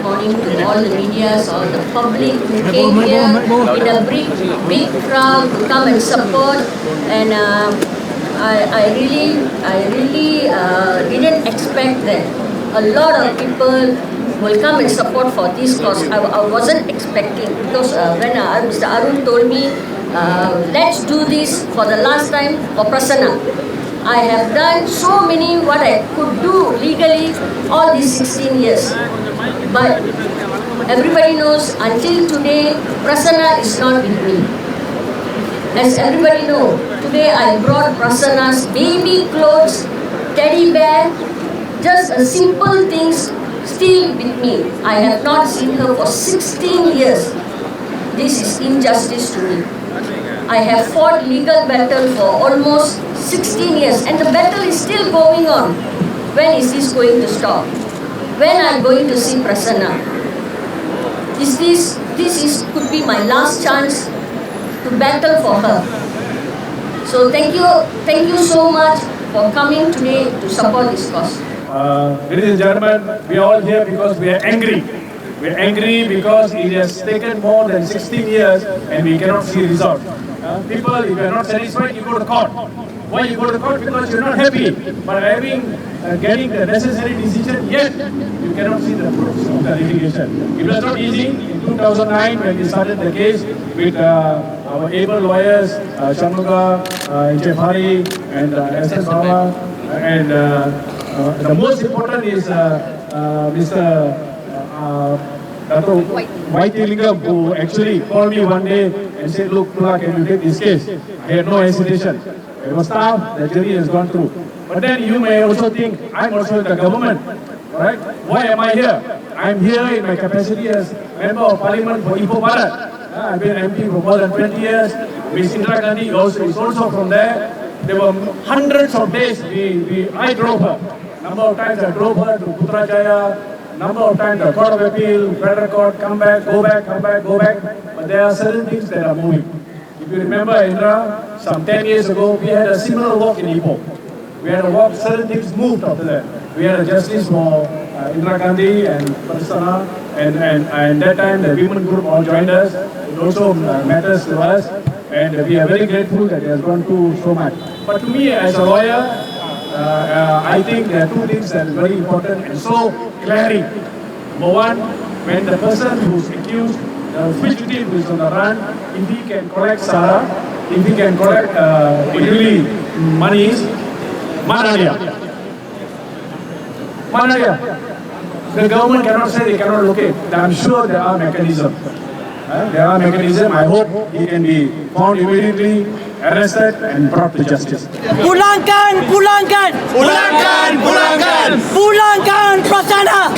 morning to all the medias, all the public who came here in a big crowd to come and support. And I really didn't expect that a lot of people will come and support for this cause. I wasn't expecting, because when Mr. Arun told me, let's do this for the last time for Prasanna. I have done so many what I could do legally all these 16 years. But everybody knows until today, Prasanna is not with me. As everybody knows, today I brought Prasanna's baby clothes, teddy bear, just a simple things still with me. I have not seen her for 16 years. This is injustice to me. I have fought legal battle for almost 16 years and the battle is still going on. When is this going to stop? When I am going to see Prasanna? This could be my last chance to battle for her. So thank you so much for coming today to support this cause. Ladies and gentlemen, we are all here because we are angry. We are angry because it has taken more than 16 years and we cannot see results. People, if you are not satisfied, you go to court. Why you go to court? Because you are not happy. But getting the necessary decision, yet you cannot see the fruits of the litigation. It was not easy. In 2009, when we started the case with our able lawyers, Shanmuga, Jeffari, and S.S. Baba, and the most important is Mr. Dato Vaiti Lingam, who actually called me one day and said, look, Pula, can you take this case? I had no hesitation. It was tough, the jury has gone through. But then you may also think, I'm also in the government, right? Why am I here? I'm here in my capacity as Member of Parliament for Ipoh Barat. I've been MP for more than 20 years. Ms. Indira Gandhi is also from there. There were hundreds of days I drove her. Number of times I drove her to Putrajaya. Number of times the Court of Appeal, Federal Court, come back, go back, come back, go back. But there are certain things that are moving. If you remember, Indra, some 10 years ago, we had a similar walk in Ipoh. We had a walk, certain things moved after that. We had a justice for Indira Gandhi and Prasanna, and that time the women group all joined us. It also matters to us, and we are very grateful that it has gone through so much. But to me, as a lawyer, I think there are two things that are very important and so glaring. Number one, when the person who is accused, the fugitive who is on the run, if he can collect Sara, if he can collect really monies, Manadia. The government cannot say they cannot locate. I'm sure there are mechanisms. There are mechanisms. I hope he can be found immediately, arrested and brought to justice. Pulangkan Prasanna!